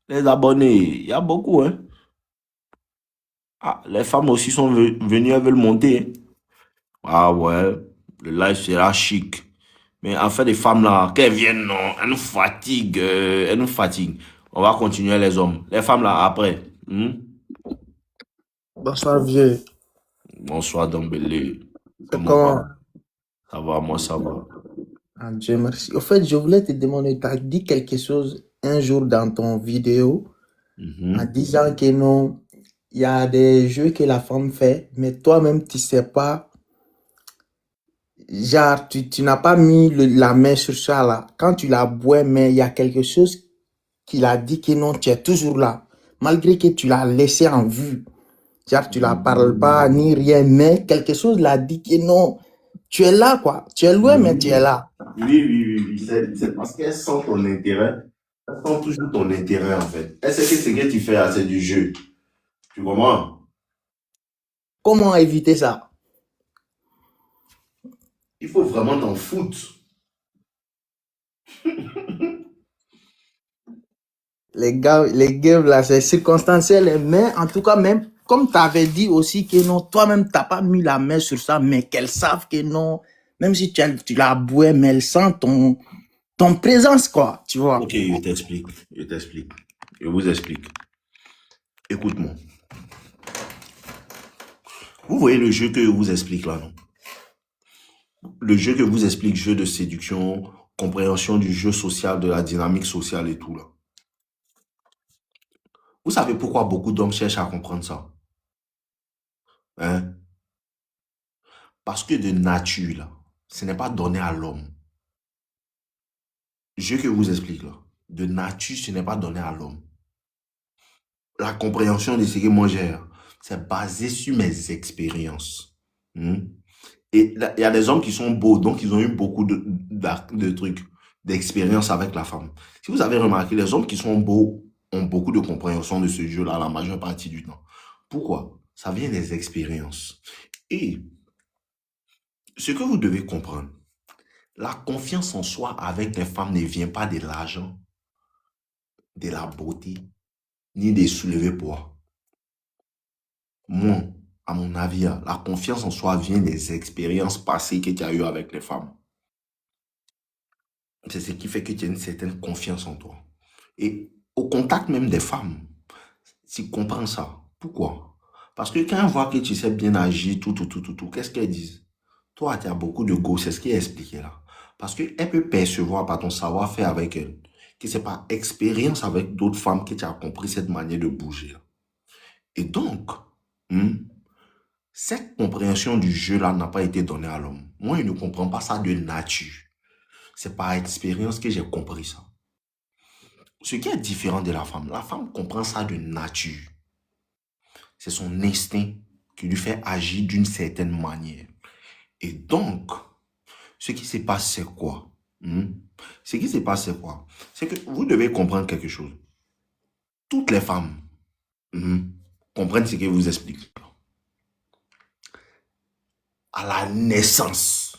Les abonnés, il y a beaucoup, hein. Ah, les femmes aussi sont venues, elles veulent monter, hein. Ah ouais, le live sera chic. Mais en fait, les femmes là, qu'elles viennent, non, elles nous fatiguent, elles nous fatiguent. On va continuer les hommes. Les femmes là, après. Bonsoir, vieux. Bonsoir, Dombele. C'est Comment va? comment? Ça va, moi ça va. Ah, Dieu merci. Au fait, je voulais te demander, tu as dit quelque chose un jour dans ton vidéo en Mhm. disant que non, il y a des jeux que la femme fait, mais toi-même, tu sais pas, genre, tu n'as pas mis la main sur ça là. Quand tu la bois, mais il y a quelque chose qui l'a dit que non, tu es toujours là, malgré que tu l'as laissé en vue. Genre, tu la parles pas, ni rien, mais quelque chose l'a dit que non, tu es là, quoi. Tu es loin, mais tu es Oui, là. oui. C'est parce qu'elles sentent ton intérêt. Elles sentent toujours ton intérêt, en fait. Elles savent que ce que tu fais, là, c'est du jeu. Tu comprends? Comment éviter ça? Il faut vraiment t'en foutre. Les games là, c'est circonstanciel, mais en tout cas, même comme tu avais dit aussi que non, toi-même, t'as pas mis la main sur ça, mais qu'elles savent que non, même si tu l'as boué, mais elles sentent ton présence, quoi, tu vois. Ok, je t'explique. Je t'explique. Je vous explique. Écoute-moi. Vous voyez le jeu que je vous explique là, non? Le jeu que vous explique, jeu de séduction, compréhension du jeu social, de la dynamique sociale et tout là. Vous savez pourquoi beaucoup d'hommes cherchent à comprendre ça? Hein? Parce que de nature, là, ce n'est pas donné à l'homme. Le jeu que je vous explique là. De nature, ce n'est pas donné à l'homme. La compréhension de ce que moi j'ai, c'est basé sur mes expériences. Hmm? Et il y a des hommes qui sont beaux, donc ils ont eu beaucoup de trucs, d'expérience avec la femme. Si vous avez remarqué, les hommes qui sont beaux ont beaucoup de compréhension de ce jeu-là la majeure partie du temps. Pourquoi? Ça vient des expériences. Et ce que vous devez comprendre, la confiance en soi avec les femmes ne vient pas de l'argent, de la beauté, ni des soulevés poids. Moi, à mon avis, la confiance en soi vient des expériences passées que tu as eues avec les femmes. C'est ce qui fait que tu as une certaine confiance en toi. Et au contact même des femmes, tu comprends ça. Pourquoi? Parce que quand elles voient que tu sais bien agir, tout, qu'est-ce qu'elles disent? Toi, tu as beaucoup de go, c'est ce qui est expliqué là. Parce qu'elle peut percevoir par ton savoir-faire avec elle, que c'est par expérience avec d'autres femmes que tu as compris cette manière de bouger là. Et donc, hmm, cette compréhension du jeu-là n'a pas été donnée à l'homme. Moi, je ne comprends pas ça de nature. C'est par expérience que j'ai compris ça. Ce qui est différent de la femme comprend ça de nature. C'est son instinct qui lui fait agir d'une certaine manière. Et donc, ce qui se passe, c'est quoi? Ce qui se passe, c'est quoi? C'est que vous devez comprendre quelque chose. Toutes les femmes hmm, comprennent ce que je vous explique. À la naissance,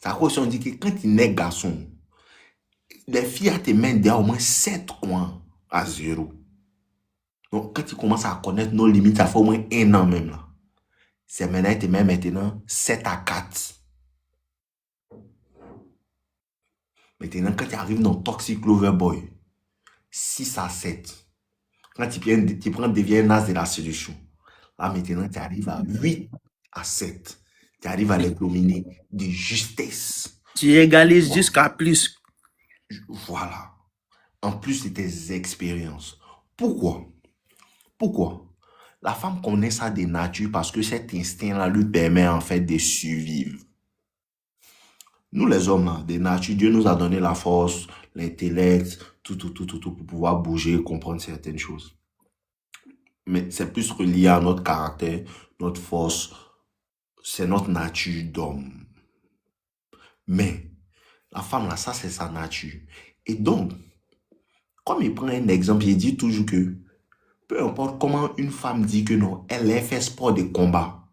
c'est à cause on dit que quand tu nais garçon, les filles à tes mains, il y a au moins 7 coins à zéro. Donc, quand tu commences à connaître nos limites, ça fait au moins 1 an même là. C'est maintenant, tu mets maintenant 7 à 4. Maintenant, quand tu arrives dans Toxic Lover Boy, 6 à 7. Quand tu prends deviens as de la séduction. Là, maintenant, tu arrives à 8 à 7. Tu arrives à les dominer de justesse. Tu égalises Voilà. jusqu'à plus. Voilà. En plus de tes expériences. Pourquoi? Pourquoi? La femme connaît ça de nature parce que cet instinct-là lui permet en fait de survivre. Nous, les hommes, là, de nature, Dieu nous a donné la force, l'intellect, tout pour pouvoir bouger et comprendre certaines choses. Mais c'est plus relié à notre caractère, notre force, c'est notre nature d'homme. Mais la femme, là, ça, c'est sa nature. Et donc, comme il prend un exemple, il dit toujours que peu importe comment une femme dit que non, elle a fait sport de combat.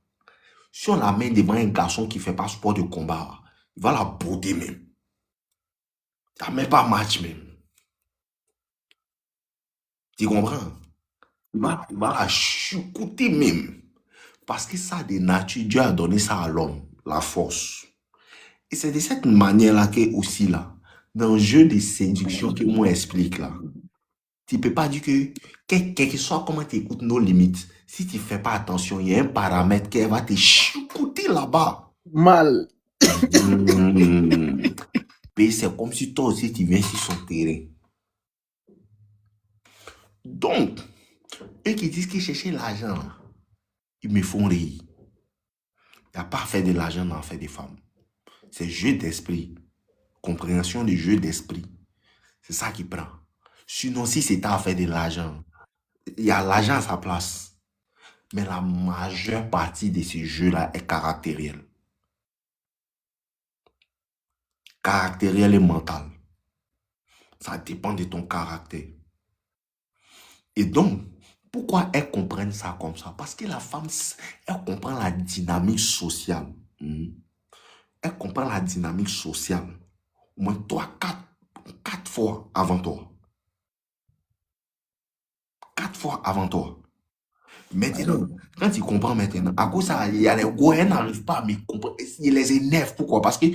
Si on la met devant un garçon qui ne fait pas sport de combat, il va la bouder même. Il n'y a même pas match même. Tu comprends? Il va la choucouter même. Parce que ça, de nature, Dieu a donné ça à l'homme, la force. Et c'est de cette manière-là que aussi là, dans le jeu de séduction que moi explique là, tu ne peux pas dire que, quel que soit comment tu écoutes nos limites, si tu ne fais pas attention, il y a un paramètre qui va te choucouter là-bas. Mal. Et c'est comme si toi aussi tu viens sur son terrain. Donc, eux qui disent qu'ils cherchaient l'argent, là, ils me font rire. Il n'y a pas à faire de l'argent dans faire des femmes. C'est jeu d'esprit. Compréhension du jeu d'esprit. C'est ça qui prend. Sinon, si c'était à faire de l'argent, il y a l'argent à sa place. Mais la majeure partie de ce jeu-là est caractériel. Caractériel et mental. Ça dépend de ton caractère. Et donc, pourquoi elles comprennent ça comme ça? Parce que la femme, elle comprend la dynamique sociale. Elle comprend la dynamique sociale. Au moins 4 fois avant toi. 4 fois avant toi. Maintenant, quand tu comprends maintenant, à cause ça, il y a les gars, elles n'arrivent pas à me comprendre. Il les énerve. Pourquoi? Parce que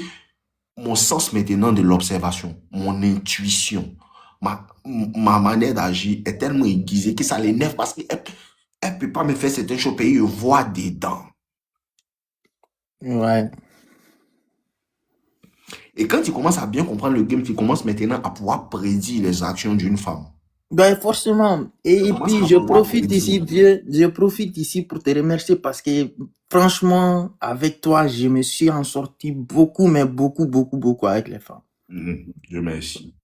mon sens maintenant de l'observation, mon intuition, ma manière d'agir est tellement aiguisée que ça l'énerve parce qu'elle ne peut pas me faire certaines choses, payer une voix dedans. Ouais. Et quand tu commences à bien comprendre le game, tu commences maintenant à pouvoir prédire les actions d'une femme. Ben forcément. Et puis je profite ici, vieux, je profite ici pour te remercier parce que franchement, avec toi, je me suis en sorti beaucoup, mais beaucoup avec les femmes. Dieu merci.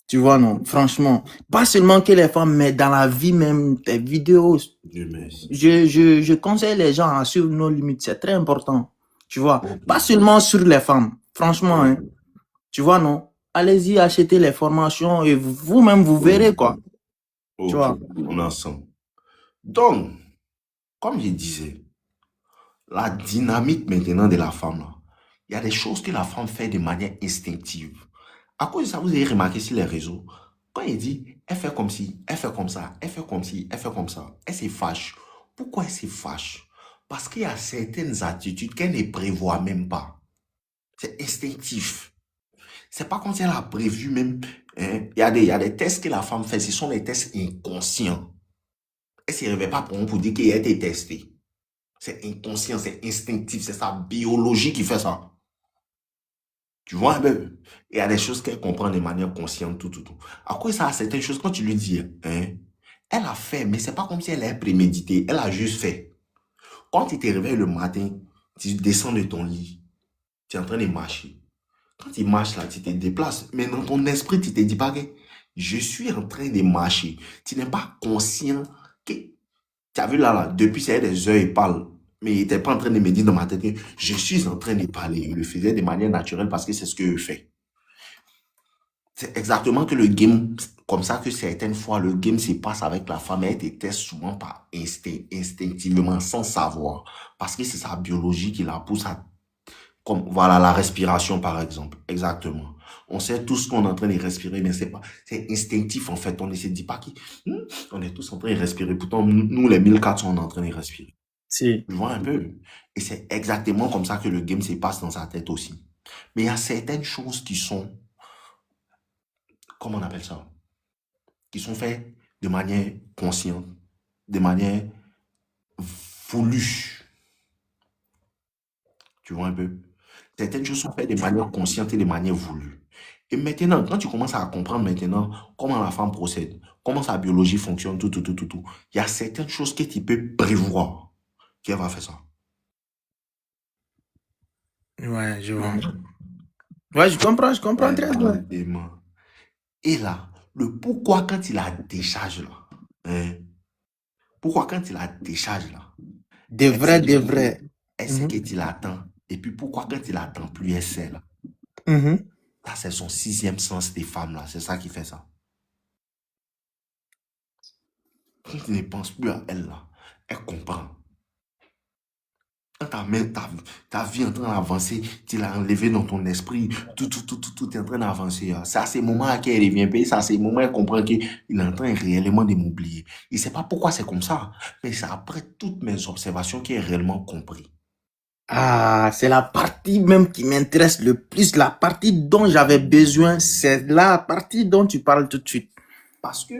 Tu vois, non, franchement. Pas seulement que les femmes, mais dans la vie même, tes vidéos. Dieu merci. Je conseille les gens à suivre nos limites. C'est très important. Tu vois, pas seulement sur les femmes. Franchement, hein. Tu vois, non. Allez-y, achetez les formations et vous-même, vous verrez, quoi. Tu vois. On est ensemble. Donc, comme je disais, la dynamique maintenant de la femme, là, il y a des choses que la femme fait de manière instinctive. À cause de ça, vous avez remarqué sur les réseaux, quand il dit, elle fait comme ci, elle fait comme ça, elle fait comme ci, elle fait comme ça, elle se fâche. Pourquoi elle se fâche? Parce qu'il y a certaines attitudes qu'elle ne prévoit même pas. C'est instinctif. C'est pas comme si elle a prévu même. Hein. Il y a des tests que la femme fait, ce sont des tests inconscients. Elle ne se réveille pas pour dire qu'elle a été testée. C'est inconscient, c'est instinctif, c'est sa biologie qui fait ça. Tu vois un peu? Il y a des choses qu'elle comprend de manière consciente, tout. À quoi ça, certaines choses, quand tu lui dis, hein, elle a fait, mais c'est pas comme si elle a prémédité, elle a juste fait. Quand tu te réveilles le matin, tu descends de ton lit, tu es en train de marcher. Quand tu marches là, tu te déplaces, mais dans ton esprit, tu te dis pas que je suis en train de marcher. Tu n'es pas conscient que, tu as vu là, depuis c'est des heures, il parle. Mais il n'était pas en train de me dire dans ma tête que je suis en train de parler. Il le faisait de manière naturelle parce que c'est ce qu'il fait. C'est exactement que le game, comme ça que certaines fois, le game se passe avec la femme. Elle te teste souvent par instinct, instinctivement, sans savoir. Parce que c'est sa biologie qui la pousse à... Comme, voilà, la respiration, par exemple. Exactement. On sait tous qu'on est en train de respirer, mais c'est pas... C'est instinctif, en fait. On ne se dit pas on est tous en train de respirer. Pourtant, nous, les 1400, on est en train de respirer. Si. Tu vois un peu. Et c'est exactement comme ça que le game se passe dans sa tête aussi. Mais il y a certaines choses qui sont, comment on appelle ça? Qui sont faites de manière consciente, de manière voulue. Tu vois un peu? Certaines choses sont faites de manière consciente et de manière voulue. Et maintenant, quand tu commences à comprendre maintenant comment la femme procède, comment sa biologie fonctionne, tout, il y a certaines choses que tu peux prévoir qu'elle va faire ça. Ouais, je vois. Ouais, je comprends très bien. Et là, le pourquoi quand il la décharge là, hein, pourquoi quand il la décharge là, De vrai. elle sait que tu l'attends. Et puis pourquoi quand il l'attend plus, elle sait là. Ça, c'est son 6e sens des femmes là, c'est ça qui fait ça. Quand tu ne penses plus à elle là, elle comprend. Quand ta vie est en train d'avancer, tu l'as enlevé dans ton esprit, tout est en train d'avancer. C'est à ces moments qu'elle revient payer, c'est à ces moments qu'elle comprend qu'il est en train réellement de m'oublier. Il ne sait pas pourquoi c'est comme ça, mais c'est après toutes mes observations qu'il a réellement compris. Ah, c'est la partie même qui m'intéresse le plus, la partie dont j'avais besoin, c'est la partie dont tu parles tout de suite. Parce que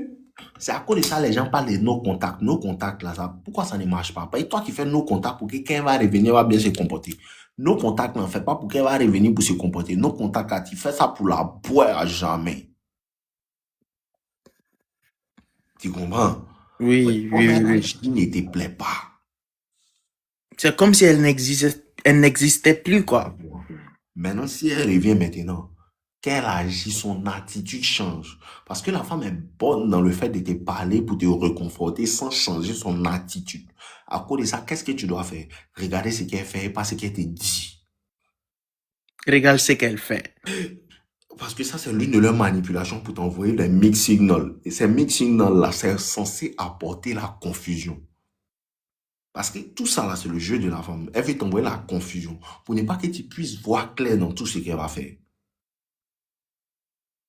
c'est à cause de ça, les gens parlent de nos contacts. Nos contacts, là, pourquoi ça ne marche pas? Et toi qui fais nos contacts pour que quand elle va revenir, elle va bien se comporter. Nos contacts n'en fait pas pour qu'elle va revenir pour se comporter. Nos contacts, là, tu fais ça pour la boire à jamais. Tu comprends? Ouais, Oui, comme oui, oui, elle oui. agit ne te plaît pas. C'est comme si elle n'existait plus, quoi. Maintenant, si elle revient maintenant, qu'elle agit, son attitude change. Parce que la femme est bonne dans le fait de te parler pour te réconforter sans changer son attitude. À cause de ça, qu'est-ce que tu dois faire? Regarder ce qu'elle fait et pas ce qu'elle te dit. Regarde ce qu'elle fait. Parce que ça, c'est l'une de leurs manipulations pour t'envoyer des mix signals. Et ces mix signals-là, c'est censé apporter la confusion. Parce que tout ça, là, c'est le jeu de la femme. Elle veut t'envoyer la confusion pour ne pas que tu puisses voir clair dans tout ce qu'elle va faire.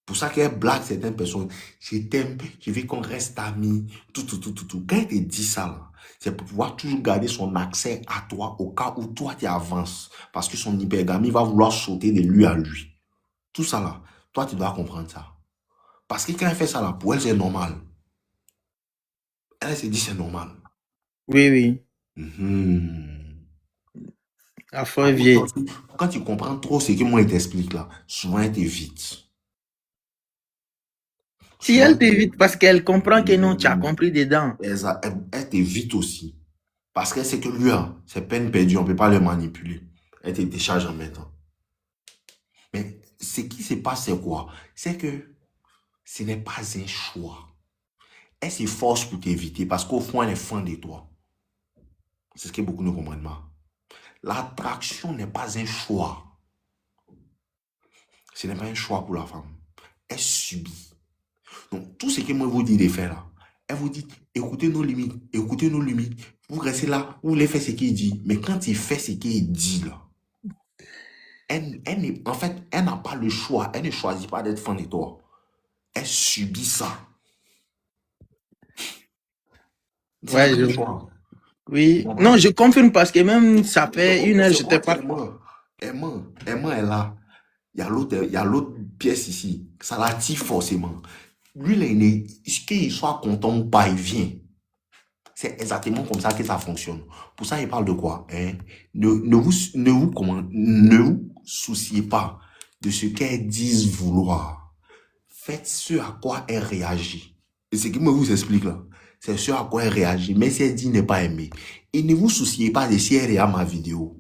Pour ça qu'elle blague certaines personnes. Je t'aime, je veux qu'on reste amis, tout. Quand elle te dit ça, là, c'est pour pouvoir toujours garder son accès à toi au cas où toi, tu avances. Parce que son hypergamie va vouloir sauter de lui à lui. Tout ça, là, toi, tu dois comprendre ça. Parce que quand elle fait ça, là, pour elle, c'est normal. Elle se dit, c'est normal. Oui, oui. Mhm. La À fois cause vieille. quand tu comprends trop ce que moi, il t'explique là, souvent, elle t'évite. Si Souvent, elle t'évite parce qu'elle comprend que non, tu as Mhm. compris dedans. Elle t'évite aussi. Parce qu'elle sait que lui, hein, c'est peine perdue, on ne peut pas le manipuler. Elle te décharge en même temps. Mais ce qui se passe, c'est quoi? C'est que ce n'est pas un choix. Elle s'efforce pour t'éviter parce qu'au fond, elle est fan de toi. C'est ce que beaucoup ne comprennent pas. L'attraction n'est pas un choix. Ce n'est pas un choix pour la femme. Elle subit. Donc, tout ce que moi vous dis de faire là, elle vous dit, écoutez nos limites, écoutez nos limites. Vous restez là, vous voulez faire ce qu'il dit. Mais quand il fait ce qu'il dit là, en fait, elle n'a pas le choix. Elle ne choisit pas d'être fan de toi. Elle subit ça. Ce n'est Ouais, pas un choix. Tu oui. Non, comprends? je confirme parce que même ça Je fait une comprends, heure, c'est j'étais quoi qui pas. Emma est là. Il y a l'autre pièce ici. Ça l'attire forcément. Lui, là, qu'il soit content ou pas, il vient. C'est exactement comme ça que ça fonctionne. Pour ça, il parle de quoi? Hein? Ne vous souciez pas de ce qu'elles disent vouloir. Faites ce à quoi elle réagit. Et ce qui me vous explique là, c'est ce à quoi elle réagit. Mais si elle dit ne pas aimer, et ne vous souciez pas de si elle regarde ma vidéo.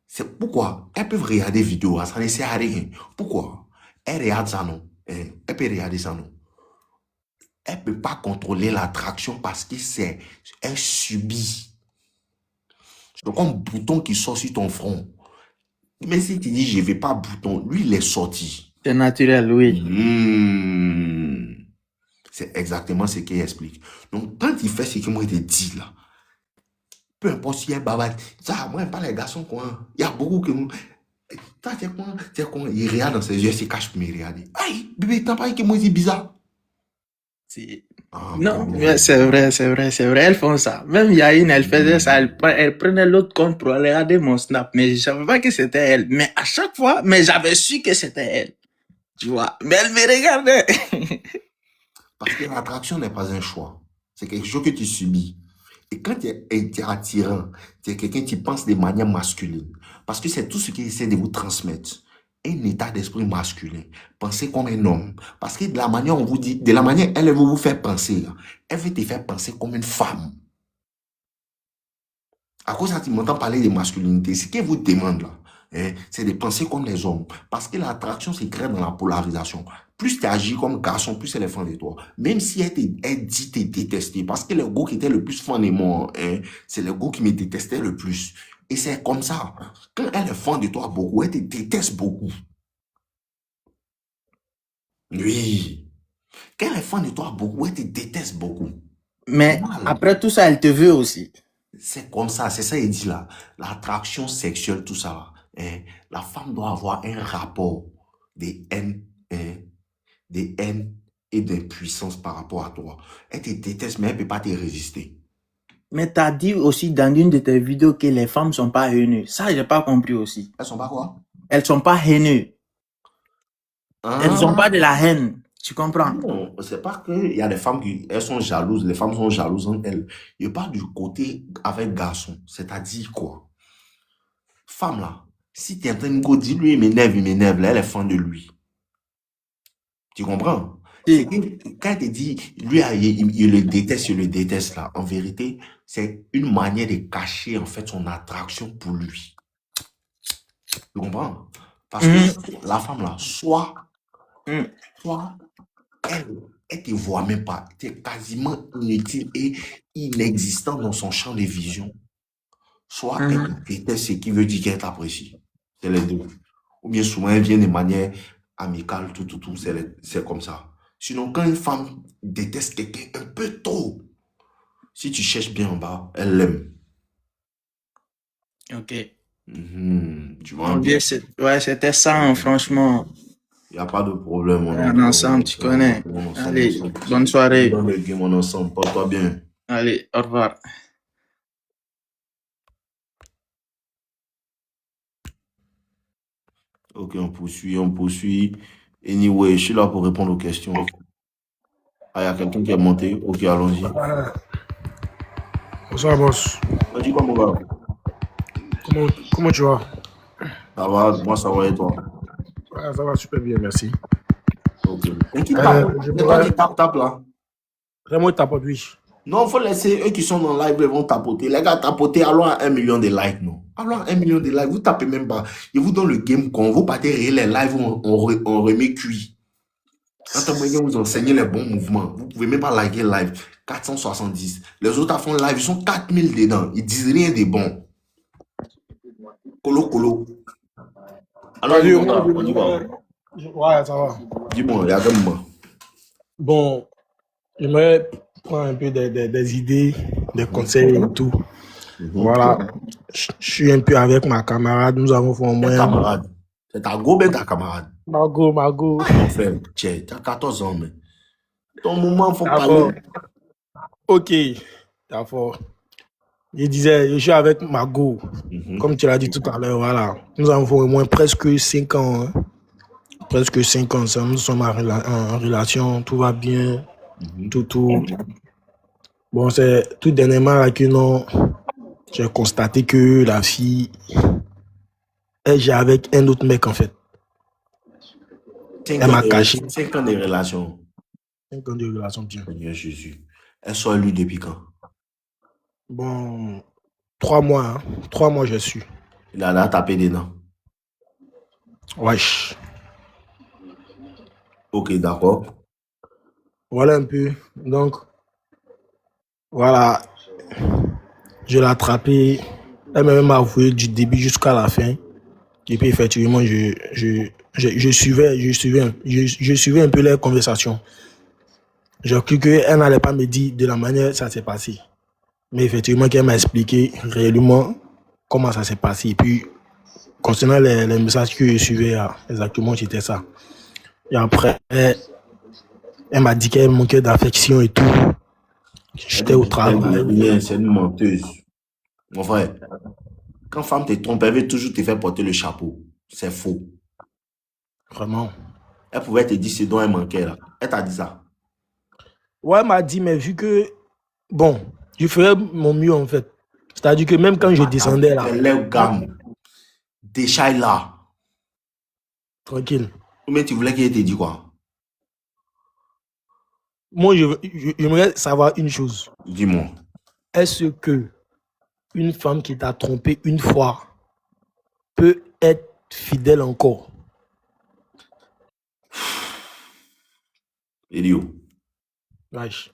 C'est pourquoi elles peuvent regarder vidéo, ça ne sert à rien. Pourquoi? Elle regarde ça non. Hein? Elle peut regarder ça non. Elle ne peut pas contrôler l'attraction parce que elle subit. C'est comme un bouton qui sort sur ton front. Mais si tu dis je ne vais pas bouton, lui il est sorti. C'est naturel, oui. C'est exactement ce qu'il explique. Donc, quand il fait ce que moi je te dis là, peu importe si elle bavarde, ça, moi, pas les garçons, quoi. Il y a beaucoup que moi, ça, c'est quoi, il regarde dans ses yeux, il se cache pour me regarder. Aïe, bébé, t'as pas dit que moi, c'est bizarre. C'est- Ah, Non, mais bon. c'est vrai, elles font ça. Même il y a une, elle faisait ça, elle prenait l'autre compte pour regarder mon snap, mais je savais pas que c'était elle. Mais à chaque fois, mais j'avais su que c'était elle. Tu vois, mais elle me regardait. Parce que l'attraction n'est pas un choix. C'est quelque chose que tu subis. Et quand tu es attirant, tu es quelqu'un qui pense de manière masculine. Parce que c'est tout ce qu'il essaie de vous transmettre. Un état d'esprit masculin. Pensez comme un homme. Parce que de la manière, on vous dit, de la manière, elle veut vous faire penser, là, elle veut te faire penser comme une femme. À cause de ça, tu m'entends parler de masculinité. Ce qu'elle vous demande là, hein, c'est de penser comme les hommes. Parce que l'attraction se crée dans la polarisation. Plus tu agis comme garçon, plus elle est fan de toi. Même si elle dit te détester. Parce que le gars qui était le plus fan de moi, hein, c'est le gars qui me détestait le plus. Et c'est comme ça. Quand elle est fan de toi beaucoup, elle te déteste beaucoup. Oui. Quand elle est fan de toi beaucoup, elle te déteste beaucoup. Mais Normal. après tout ça, elle te veut aussi. C'est comme ça, c'est ça il dit là. L'attraction sexuelle, tout ça là. Hein, la femme doit avoir un rapport des haines, hein, des haines et d'impuissance par rapport à toi. Elle te déteste, mais elle ne peut pas te résister. Mais tu as dit aussi dans une de tes vidéos que les femmes ne sont pas haineuses. Ça, j'ai pas compris aussi. Elles sont pas quoi? Elles sont pas haineuses. Elles n'ont pas de la haine. Tu comprends? Non, c'est pas qu'il y a des femmes qui elles sont jalouses, les femmes sont jalouses entre elles. Je parle du côté avec garçon, c'est-à-dire quoi? Femme là, si tu es en train de me dire lui il m'énerve, là, elle est fan de lui. Tu comprends? C'est que quand elle te dit, lui, il le déteste, il le déteste là, en vérité, c'est une manière de cacher en fait son attraction pour lui. Tu comprends? Parce que la femme là, soit elle te voit même pas, tu es quasiment inutile et inexistant dans son champ de vision. Soit elle te déteste, ce qui veut dire qu'elle t'apprécie. C'est les deux. Ou bien souvent, elle vient de manière amicale, tout, c'est comme ça. Sinon, quand une femme déteste quelqu'un un peu trop, si tu cherches bien en bas, elle l'aime. Ok. Tu vois Mon bien. Dieu, ouais, c'était ça, hein, franchement. Il n'y a pas de problème. En ensemble, tu connais. Allez, bonne soirée. Dans le game en ensemble, porte-toi bien. Allez, au revoir. Ok, on poursuit. Anyway, je suis là pour répondre aux questions. Ah, il y a quelqu'un qui est monté. Ok, allons-y. Bonsoir, boss. On dit quoi, mon gars? Comment tu vas? Ça va, moi ça va et toi? Ouais, ça va super bien, merci. Ok. Et qui tape? C'est toi qui tape là? Vraiment, tapote, oui. Non, il faut laisser eux qui sont dans le live, ils vont tapoter. Les gars, tapotez, allons à 1 million de likes, non? Allons à 1 million de likes, vous tapez même pas. Et vous dans le game, quand vous partez réel, les lives, on remet cuit. Quand vous enseignez les bons mouvements, vous pouvez même pas liker live. 470. Les autres font live, ils sont 4000 dedans. Ils disent rien de bon. Colo. Alors, on dit quoi? Ouais, ça va. Dis-moi, regarde-moi. Bon, j'aimerais prendre un peu des idées, des conseils et tout. Voilà. Je suis un peu avec ma camarade. Nous avons fait au moins. Camarade. C'est ta go, ta camarade. Margot. Frère, tu as 14 ans, mais. Ton moment, il faut parler. Ok, d'accord. Je disais, je suis avec Margot. Comme tu l'as dit tout à l'heure, voilà. Nous avons fait au moins presque 5 ans. Hein. Presque 5 ans. Nous sommes en relation, tout va bien. Tout. Bon, c'est tout dernièrement là que non, j'ai constaté que la fille, elle est avec un autre mec en fait. Elle m'a caché. 5 ans de relation. 5 ans de relation, tiens. Seigneur Jésus. Elle sort lui depuis quand? Bon, 3 mois. Hein. 3 mois, je suis. Il a tapé dedans. Wesh. Ok, d'accord. Voilà un peu. Donc, voilà. Je l'ai attrapé. Elle m'a même avoué du début jusqu'à la fin. Et puis, effectivement, je suivais un peu les conversations. J'ai cru qu'elle n'allait pas me dire de la manière que ça s'est passé. Mais effectivement, qu'elle m'a expliqué réellement comment ça s'est passé. Et puis, concernant les messages que je suivais, exactement, c'était ça. Et après, elle m'a dit qu'elle manquait d'affection et tout. J'étais au travail. C'est une menteuse. Mon frère, quand femme te trompe, elle veut toujours te faire porter le chapeau. C'est faux. Vraiment. Elle pouvait te dire ce dont elle manquait là. Elle t'a dit ça. Ouais, elle m'a dit, mais vu que, bon, je ferais mon mieux en fait. C'est-à-dire que même quand je descendais là. Elle gamme. Déjà là. Tranquille. Mais tu voulais qu'elle te dise quoi? Moi, j'aimerais savoir une chose. Dis-moi. Est-ce que une femme qui t'a trompé une fois peut être fidèle encore? Elio. Wesh.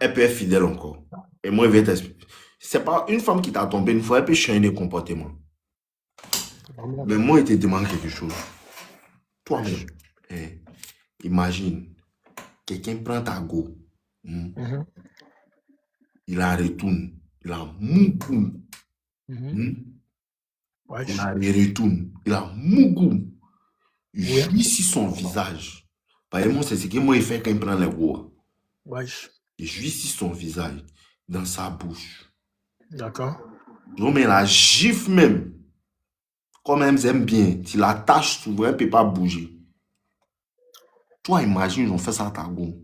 Elle peut être fidèle encore. Et moi, je vais t'expliquer. C'est pas une femme qui t'a trompé une fois, elle peut changer de comportement. Mais moi, il te demande quelque chose. Toi-même, imagine, quelqu'un prend ta go. Il la retourne. Il a Mougou. Ouais. Il a retourne. Il a Mougou. Il Oui. jouit sur son visage. Par exemple, c'est ce que moi il fait quand il prend les gros. Ouais. Il jouit sur son visage, dans sa bouche. D'accord. Donc, mais la gifle même. Comme elles aiment bien, tu l'attaches souvent, elle ne peut pas bouger. Toi, imagine, ils ont fait ça à ta gomme.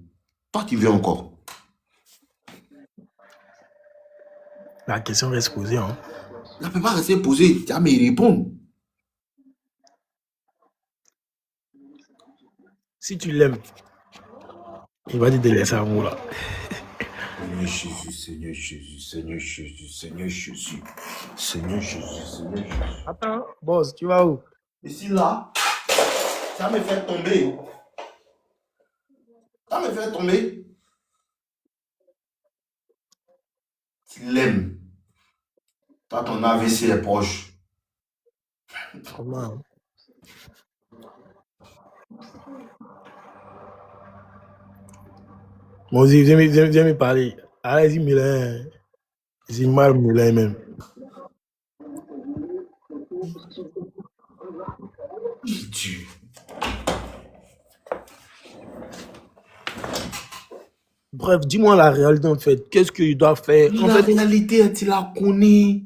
Toi, tu veux encore. La question reste posée. Hein. Elle ne peut pas rester posée. Tu vas me répondre. Si tu l'aimes, il va te délaisser à vous là. Seigneur Jésus, Seigneur Jésus, Seigneur Jésus, Seigneur Jésus, Seigneur Jésus, Seigneur Jésus. Attends, boss, tu vas où? Ici, là, ça me fait tomber. Ça me fait tomber. Tu l'aimes. Toi, ton AVC est proche. Comment? Bon, viens me parler. Allez-y, Milan. C'est mal, Milan même. Dieu. Bref, dis-moi la réalité en fait. Qu'est-ce qu'il doit faire? En La fait, réalité, tu la connais.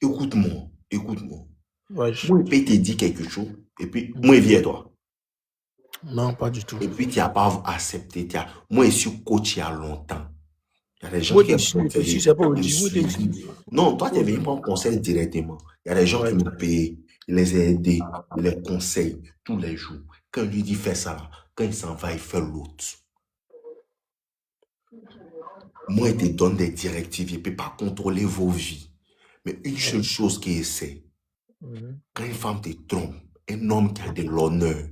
Écoute-moi, écoute-moi. ouais. Moi, je peux te dire quelque chose. Et puis, moi, je viens toi. Non, pas du tout. Et puis, tu n'as pas accepté. Moi, je suis coach il y a longtemps. Il y a des gens Moi, qui t'es sûr, c'est pas au niveau, t'es sûr. Non, toi, tu es venu prendre conseil directement. Il y a des gens qui m'ont payé. Il les a aidés. Il les conseille tous les jours. Quand il lui dit fais ça, là, quand il s'en va, il fait l'autre. Moi, il te donne des directives. Il ne peut pas contrôler vos vies. Mais une seule chose qu'il essaie, quand une femme te trompe, un homme qui a de l'honneur,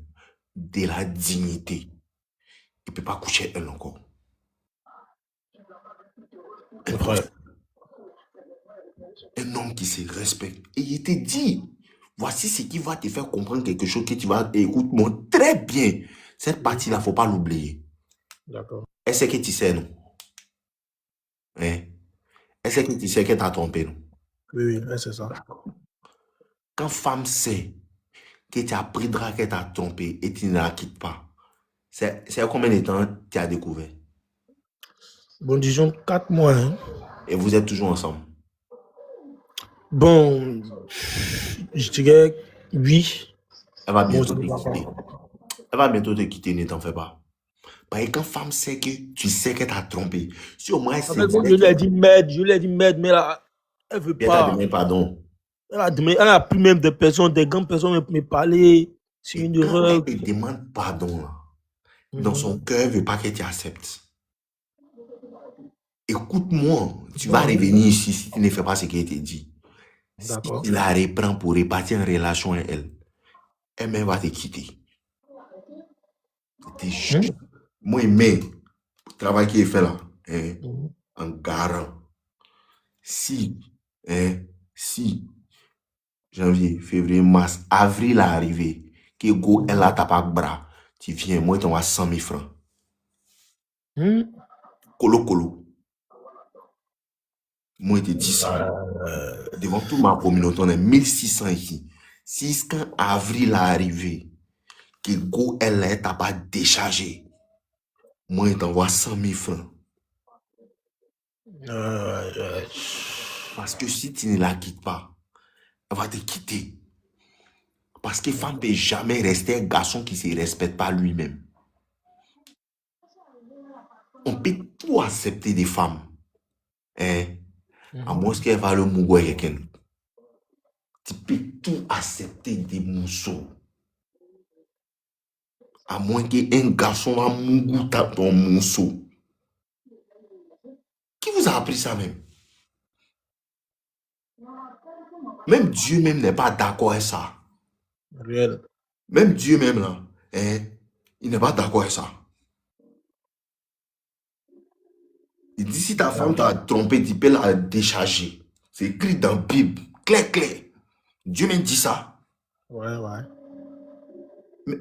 de la dignité, il ne peut pas coucher elle encore. Un homme qui se respecte. Et il te dit, voici ce qui va te faire comprendre quelque chose que tu vas écouter. Très bien. Cette partie-là, il ne faut pas l'oublier. D'accord. Est-ce que tu sais, non? Hein? Est-ce que tu sais qu'elle t'a trompé, non? Oui, c'est ça. Quand femme sait que tu as pris drap, qu'elle t'a trompé et tu ne la quittes pas, c'est combien de temps tu as découvert? Bon, disons 4 mois. Hein. Et vous êtes toujours ensemble? Bon, je dirais oui. Elle va bientôt te quitter. Elle va bientôt te quitter, ne t'en fais pas. Parce que quand femme sait que tu sais qu'elle t'a trompé, si au moins elle sait. Je lui ai dit merde, mais là, elle veut pas. Elle t'a demandé pardon. Elle a plus même des personnes, des grandes personnes me parler. C'est une erreur. Elle te demande pardon, là. Dans son cœur, elle ne veut pas que tu acceptes. Écoute-moi, tu vas revenir ici si tu ne fais pas ce qu'elle te dit. Si tu la reprends pour repartir en relation avec elle, elle-même va te quitter. Moi, mais le travail qu'il fait là, en garant, si janvier, février, mars, avril est arrivé, que go elle a tapé bras, tu viens, moi, tu as 100 000 francs. Colo. Moi, je te dis ça. Devant toute ma communauté, on est 1600 ici. Si quand avril est arrivé, que go elle est pas déchargé, moi, je t'envoie 100 000 francs. Parce que si tu ne la quittes pas, elle va te quitter. Parce que femme ne peut jamais rester un garçon qui ne se respecte pas lui-même. On peut tout accepter des femmes. À moins qu'elle va le mourir avec quelqu'un. Tu peux tout accepter des mousseaux. À moins qu'un garçon va mourir dans ton mousseau. Qui vous a appris ça même? Même Dieu même n'est pas d'accord avec ça. Réel. Même Dieu même là, il n'est pas d'accord avec ça. Il dit si ta femme t'a trompé, tu peux la décharger. C'est écrit dans la Bible, clair. Dieu même dit ça. Ouais. Mais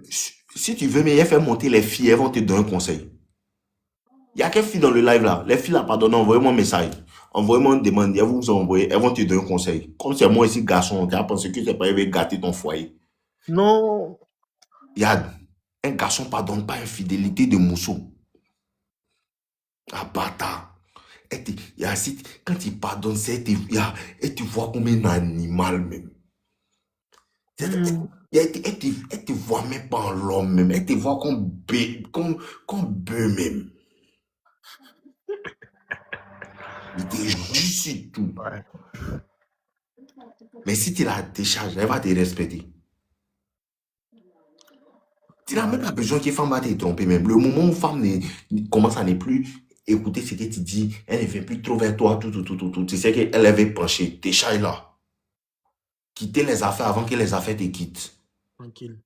si tu veux, mais elle fait monter les filles, elles vont te donner un conseil. Il y a quelle fille dans le live là? Les filles là, pardon, envoyez-moi un message. envoyez-moi une demande, elles vont vous envoyer, elles vont te donner un conseil. Comme c'est moi ici, garçon, tu as pensé que c'est pas, elle va gâter ton foyer. Non. Yad, un garçon pardonne pas infidélité de mousseau. Ah, bâtard. Quand il pardonne, elle te voit comme un animal même. Elle te voit même pas en l'homme même. Elle te voit comme bœuf même. Il te juge sur tout. Ouais. Mais si tu la décharges, elle va te respecter. Tu n'as même pas besoin que femme va te tromper même. Le moment où femme commence à ne plus écouter ce que tu dis, elle ne vient plus trop vers toi, tout. Tu sais qu'elle avait penché. Décharge là. Quitter les affaires avant que les affaires te quittent. Tranquille.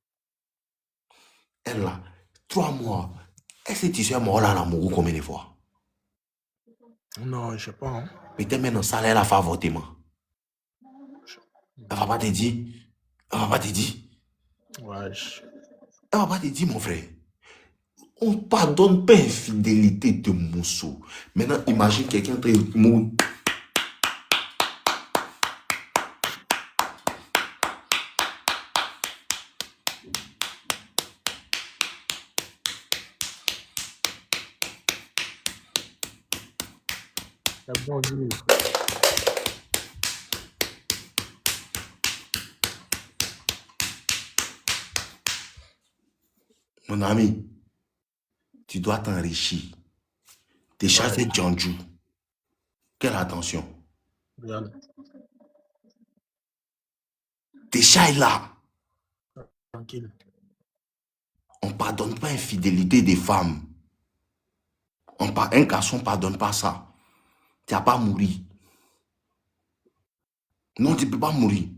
Elle là, 3 mois. Est-ce que tu sais mort là, l'amour combien de fois? Non, je sais pas. Hein. Peut-être maintenant, ça, elle a fait avortement. Elle va pas te dire. Elle va pas te dire. Ouais. Elle va pas te dire, mon frère. On ne pardonne pas infidélité de mousseau. Maintenant, imagine quelqu'un très mou. C'est bon, Dieu. Mon ami, tu dois t'enrichir. Décharge cette Djanju. Quelle attention. Regarde. Décharge là. Tranquille. On ne pardonne pas infidélité des femmes. Un garçon ne pardonne pas ça. Tu n'as pas mourir. Non, tu ne peux pas mourir.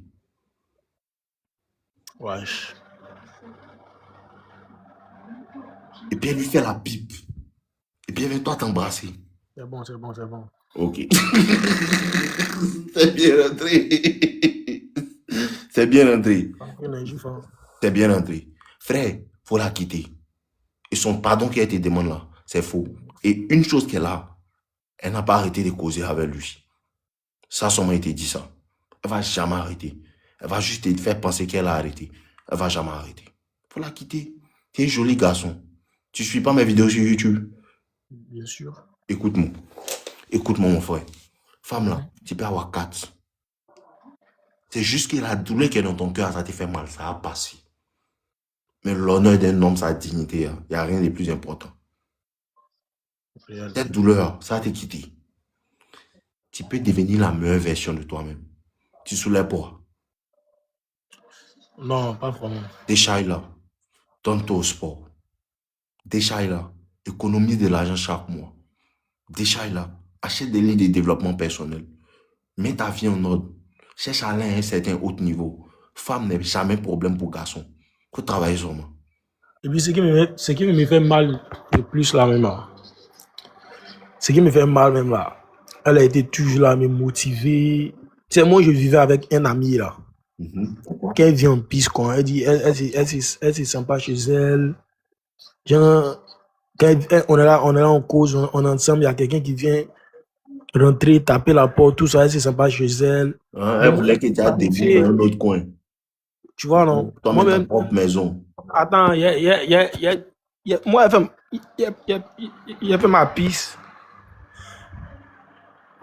Wesh. Et puis elle lui fait la pipe. Et puis elle vient toi t'embrasser. C'est bon, c'est bon, c'est bon. Ok. C'est bien rentré. C'est bien rentré. C'est bien rentré. Frère, faut la quitter. Et son pardon qu'elle te demande là, c'est faux. Et une chose qu'elle a, elle n'a pas arrêté de causer avec lui. Ça, son m'a été dit ça. Elle va jamais arrêter. Elle va juste te faire penser qu'elle a arrêté. Elle va jamais arrêter. Faut la quitter. Tu es un joli garçon. Tu suis pas mes vidéos sur YouTube? Bien sûr. Écoute-moi. Écoute-moi, mon frère. Femme là, tu peux avoir 4. C'est juste que la douleur qui est dans ton cœur, ça te fait mal. Ça a passé. Mais l'honneur d'un homme, sa dignité, il n'y a rien de plus important. Cette douleur, ça va te quitter. Tu peux devenir la meilleure version de toi-même. Tu soulèves pas. Non, pas vraiment. Déchaille là. Donne-toi au sport. Déchaille là. Économise de l'argent chaque mois. Déchaille là. Achète des livres de développement personnel. Mets ta vie en ordre. Cherche à aller à un certain haut niveau. Femme n'est jamais problème pour garçon. Il faut travailler sur moi. Et puis, ce qui me fait mal le plus là même là, ce qui me fait mal même là, elle a été toujours là à me motiver. Tu sais, moi je vivais avec un ami là. Quand elle vient en piste, quoi, elle dit, elle c'est sympa chez elle. Genre, quand on est là en cause, on est ensemble, il y a quelqu'un qui vient rentrer, taper la porte, tout ça, elle c'est sympa chez elle. Elle voulait que tu aies début dans un autre coin. Tu vois, non? Toi-même, ta propre maison. Attends, moi, il a fait ma piste.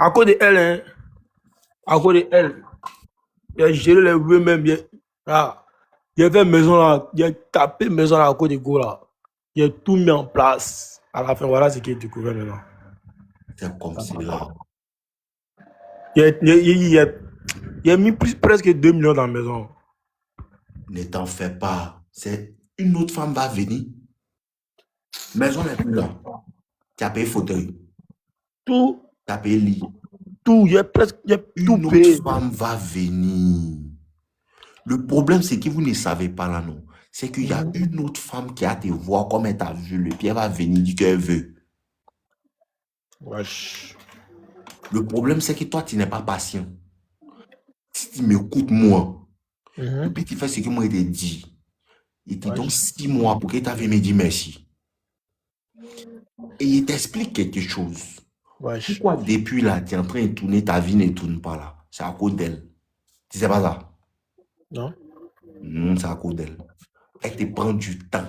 À cause de elle, hein. À cause de elle. Il a géré les rues même. Il a fait maison là. Il a tapé maison là à cause de go là. Il a tout mis en place. À la fin, voilà ce qu'il a découvert maintenant. C'est comme c'est là. Il a mis presque 2 millions dans la maison. Ne t'en fais pas. C'est une autre femme va venir. Maison n'est plus là. Tu as payé fauteuil. Tout. Tu as payé lit. Tout. Il y a tout payé. Une autre femme va venir. Le problème, c'est que vous ne savez pas là, non. C'est qu'il y a une autre femme qui a te voir comme elle t'a vu. Le pied va venir dire qu'elle veut. Wesh. Le problème, c'est que toi, tu n'es pas patient. Si tu m'écoutes, moi, depuis tu fais ce que moi, il t'a dit. Il te donne 6 mois pour que tu aies me dire merci. Et il t'explique quelque chose. Wesh. Pourquoi depuis là, tu es en train de tourner, ta vie ne tourne pas là? C'est à cause d'elle. Tu sais pas ça? Non? C'est à cause d'elle. Elle te prend du temps.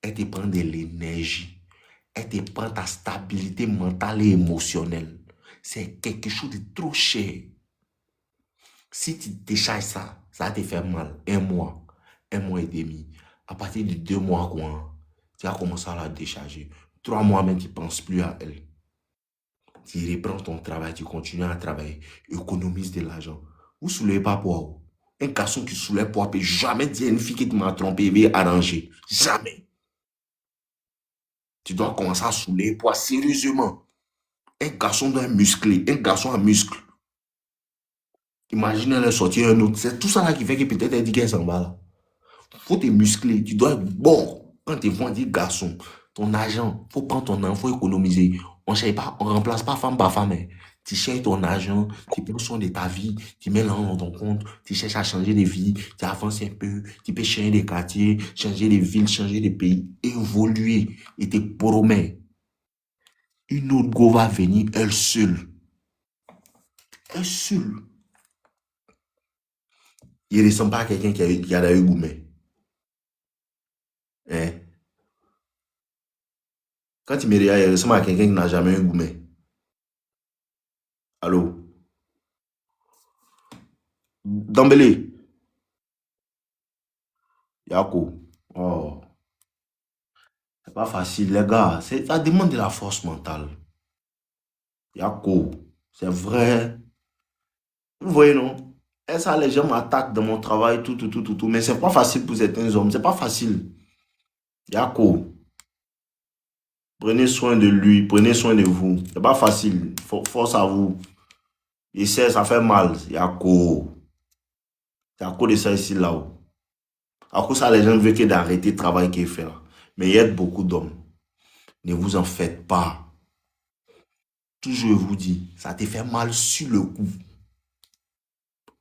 Elle te prend de l'énergie. Elle te prend ta stabilité mentale et émotionnelle. C'est quelque chose de trop cher. Si tu décharges ça, ça va te faire mal. Un mois et demi. À partir de 2 mois, quoi, tu vas commencer à la décharger. 3 mois même, tu ne penses plus à elle. Tu reprends ton travail, tu continues à travailler, économise de l'argent. Vous ne soulevez pas poids. Un garçon qui soulève poids ne peut jamais dire à une fille qui m'a trompé, il va arranger. Jamais. Tu dois commencer à soulever poids sérieusement. Un garçon doit muscler, un garçon à muscle. Imagine elle sortir un autre. C'est tout ça là qui fait que peut-être elle dit qu'elle s'en va là. Faut te muscler, tu dois être bon. Quand tu vois dire garçon, ton argent, faut prendre ton argent, faut économiser. On ne remplace pas femme par femme. Hein. Tu cherches ton argent, tu prends soin de ta vie, tu mets l'argent dans ton compte, tu cherches à changer de vie, tu avances un peu, tu peux changer de quartier, changer de ville, changer de pays, évoluer. Et te promets, une autre go va venir, elle seule. Elle seule. Il ne ressemble pas à quelqu'un qui a eu gourmet. Hein? Quand tu me regardes, il ressemble à quelqu'un qui n'a jamais eu gourmet. Allô? Dembélé, Yako. Oh, c'est pas facile, les gars. Ça demande de la force mentale. Yako, c'est vrai. Vous voyez, non? Et ça, les gens m'attaquent dans mon travail, tout. Mais c'est pas facile pour certains hommes. C'est pas facile. Yako, prenez soin de lui, prenez soin de vous. C'est pas facile. Force à vous. Et ça fait mal. Yako. C'est à cause de ça ici, là-haut. À cause de ça, les gens veulent que d'arrêter le travail qu'il fait là. Mais il y a beaucoup d'hommes. Ne vous en faites pas. Toujours, je vous dis, ça te fait mal sur le coup.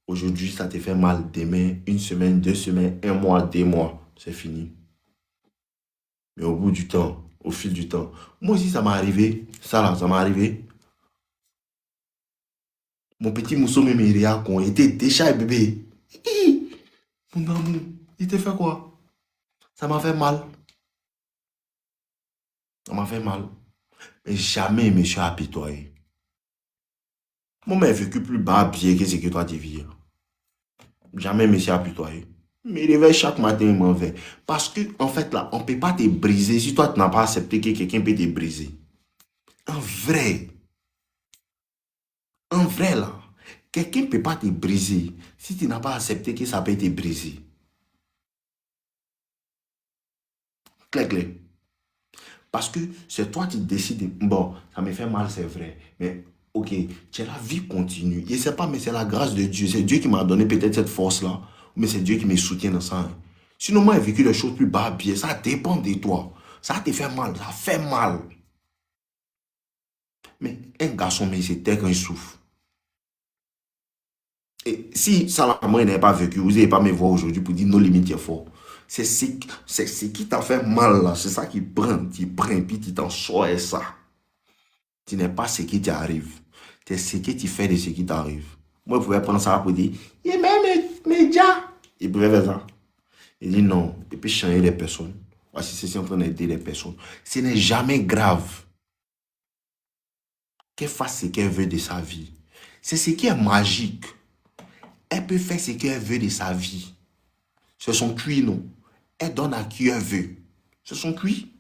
Aujourd'hui, ça te fait mal. Demain, 1 semaine, 2 semaines, 1 mois, 2 mois. C'est fini. Mais au bout du temps, au fil du temps, moi aussi, ça m'est arrivé. Ça là, ça m'est arrivé. Mon petit mousseau me mérita qu'on était déjà bébé. Mon amour, il te fait quoi? Ça m'a fait mal. Ça m'a fait mal. Mais jamais je me suis apitoyé. Moi, j'ai vécu plus bas bien que ce que toi tu vis. Jamais je me suis apitoyé. Je me réveille chaque matin, je m'en vais. Parce que, en fait, là, on ne peut pas te briser si toi, tu n'as pas accepté que quelqu'un peut te briser. En vrai, là, quelqu'un ne peut pas te briser si tu n'as pas accepté que ça peut te briser. Clair. Parce que c'est toi qui décides. Bon, ça me fait mal, c'est vrai. Mais, ok, la vie continue. Je ne sais pas, mais c'est la grâce de Dieu. C'est Dieu qui m'a donné peut-être cette force-là. Mais c'est Dieu qui me soutient dans ça. Hein. Sinon, moi, j'ai vécu des choses plus bas, bien. Ça dépend de toi. Ça te fait mal. Ça fait mal. Mais un garçon, mais c'est tel quand il souffre. Et si ça, là, moi, il n'a pas vécu, vous n'allez pas me voir aujourd'hui pour dire nos limites est fort. C'est ce qui t'a fait mal, là. C'est ça qui prend, puis tu t'en sors et ça. Tu n'es pas ce qui t'arrive. C'est ce que tu fais de ce qui t'arrive. Moi, je pouvais prendre ça pour dire, il même média. Il pouvait faire ça. Il dit non, il peut changer les personnes. Voici, c'est en train d'aider les personnes. Ce n'est jamais grave qu'elle fasse ce qu'elle veut de sa vie. C'est ce qui est magique. Elle peut faire ce qu'elle veut de sa vie. C'est son cuit, non? Elle donne à qui elle veut. C'est son cuit.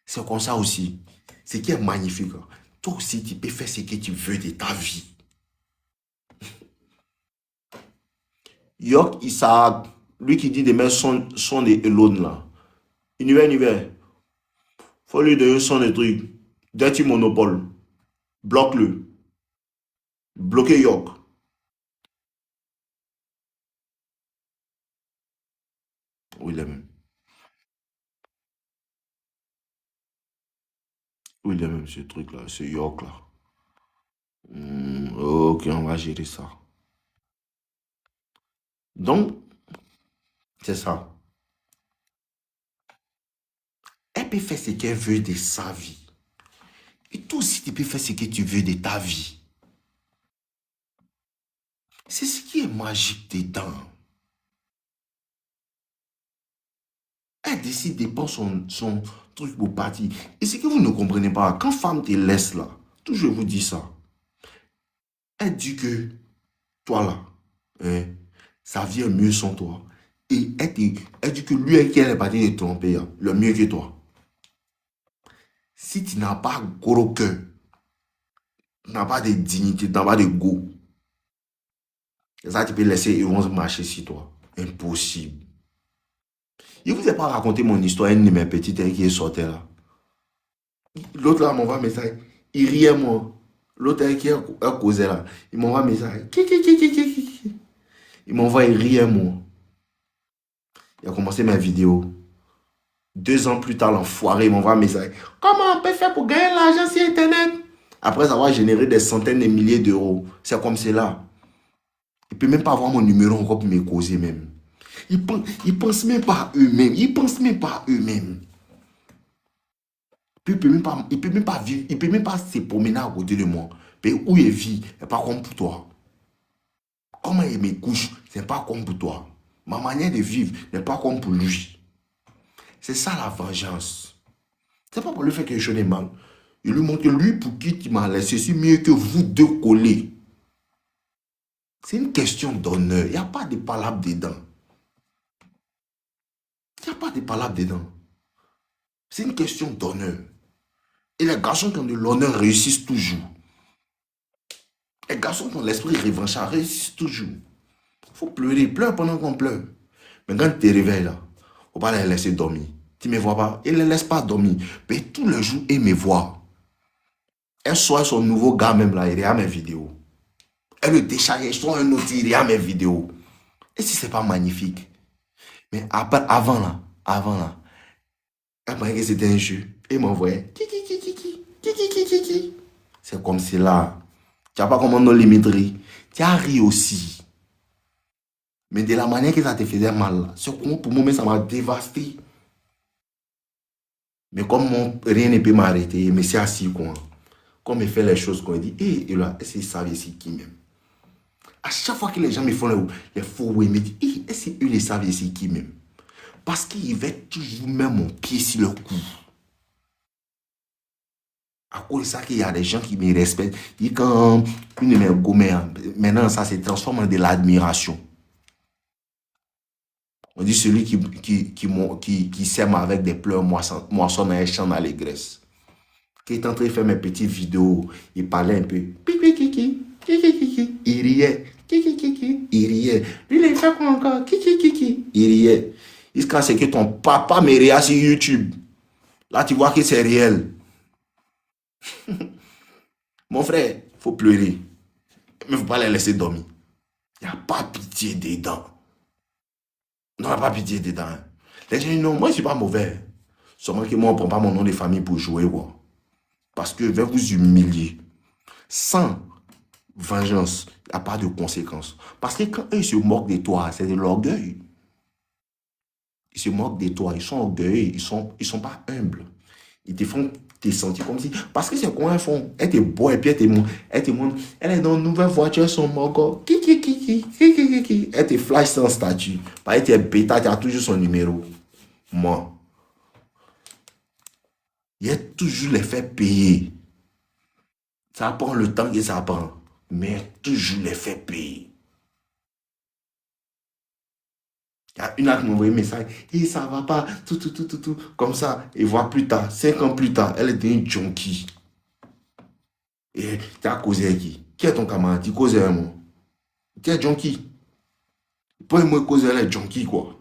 C'est comme ça aussi. Ce qui est magnifique. Toi aussi, tu peux faire ce que tu veux de ta vie. York Isaac, lui qui dit de mettre son de Elon là. Univers. Faut lui donner son de truc. Dirty Monopole. Bloque-le. Bloquez York. Où il est même? Où il est même ce truc là? Ce York là. Ok, on va gérer ça. Donc, c'est ça. Elle peut faire ce qu'elle veut de sa vie. Et toi aussi, tu peux faire ce que tu veux de ta vie. C'est ce qui est magique dedans. Elle décide de prendre son truc pour partir. Et ce que vous ne comprenez pas, quand femme te laisse là, toujours je vous dis ça, elle dit que toi là, hein, sa vie est mieux sans toi. Et elle dit que lui et qui elle est partie de tromper, hein, le mieux que toi. Si tu n'as pas gros cœur, tu n'as pas de dignité, tu n'as pas de go, ça tu peux laisser et vont marcher sur toi. Impossible. Je ne vous ai pas raconté mon histoire, une de mes petites qui est sortie là. L'autre là m'envoie un message, il riait moi. L'autre qui a causé là, il m'envoie un message. Il m'envoie, il riait moi. Il a commencé ma vidéo. 2 ans plus tard, l'enfoiré, il m'envoie un message. Comment on peut faire pour gagner l'argent sur Internet? Après avoir généré des centaines de milliers d'euros. C'est comme cela. Il ne peut même pas avoir mon numéro encore pour me causer même. Ils pensent même pas à eux-mêmes. Ils pensent même pas à eux-mêmes. Il ne peut même pas vivre. Il ne peut même pas se promener à côté de moi. Mais où il vit, ce n'est pas comme pour toi. Comment il me couche, ce n'est pas comme pour toi. Ma manière de vivre n'est pas comme pour lui. C'est ça la vengeance. C'est pas pour le fait que je n'ai mal. Il lui montre que lui, pour qui tu m'as laissé, c'est mieux que vous deux coller. C'est une question d'honneur. Il n'y a pas de palabres dedans. Il n'y a pas de palabres dedans. C'est une question d'honneur. Et les garçons qui ont de l'honneur réussissent toujours. Les garçons qui ont l'esprit revanchard réussissent toujours. Il faut pleurer. Pleure pendant qu'on pleure. Mais quand tu te réveilles là, il ne faut pas les laisser dormir. Tu ne me vois pas. Il ne les laisse pas dormir. Mais tous les jours, ils me voient. Elle soit son nouveau gars même là, il regarde mes vidéos. Elle le décharge, soit un autre, il regarde mes vidéos. Et si ce n'est pas magnifique? Mais après, avant là, elle pensait que c'était un jeu. Et il m'envoyait. C'est comme cela. Tu n'as pas comment nos limites. Tu as ri aussi. Mais de la manière que ça te faisait mal, pour moi, ça m'a dévasté. Mais comme rien ne peut m'arrêter, mais c'est assis quoi. Comme il fait les choses qu'on dit, et là, est-ce qu'ils savent ici qui même? À chaque fois que les gens me font les faux, ils me disent, est-ce qu'ils les savent ici qui même? Parce qu'ils veulent toujours mettre mon pied sur le cou. À cause de ça qu'il y a des gens qui me respectent. Et quand une de mes gommères, maintenant ça se transforme en de l'admiration. On dit celui qui sème avec des pleurs moissonne un champ d'allégresse. Qui est en train de faire mes petites vidéos, il parlait un peu. Il riait. Il riait. Lui, il fait quoi encore? Il riait. Jusqu'à ce que ton papa me regarde sur YouTube. Là, tu vois que c'est réel. Mon frère, il faut pleurer. Mais il ne faut pas les laisser dormir. Il n'y a pas pitié dedans. On n'a pas pitié dedans. Les gens disent non, moi je ne suis pas mauvais. Seulement que moi, on ne prend pas mon nom de famille pour jouer. Quoi. Parce que je vais vous humilier. Sans vengeance, il n'y a pas de conséquences. Parce que quand eux se moquent de toi, c'est de l'orgueil. Ils se moquent de toi, ils sont orgueilleux, ils sont pas humbles. Ils te font te sentir comme si... Parce que c'est quoi elles font? Elle te boit et puis elle te montre. Elle est dans une nouvelle voiture, son mogo. Elle te flash sans statut. Parce que tu es bêta, tu as toujours son numéro. Moi. Il a toujours les fait payer. Ça prend le temps que ça prend. Mais toujours les fait payer. Il y a une qui m'a envoyé un message. Et ça va pas. Tout. Comme ça. Et voir plus tard. 5 ans plus tard. Elle était une junkie. Et tu as causé avec qui? Qui est ton camarade? Tu causes avec moi. Tu es junkie. Pour moi, causer elle est junkie quoi.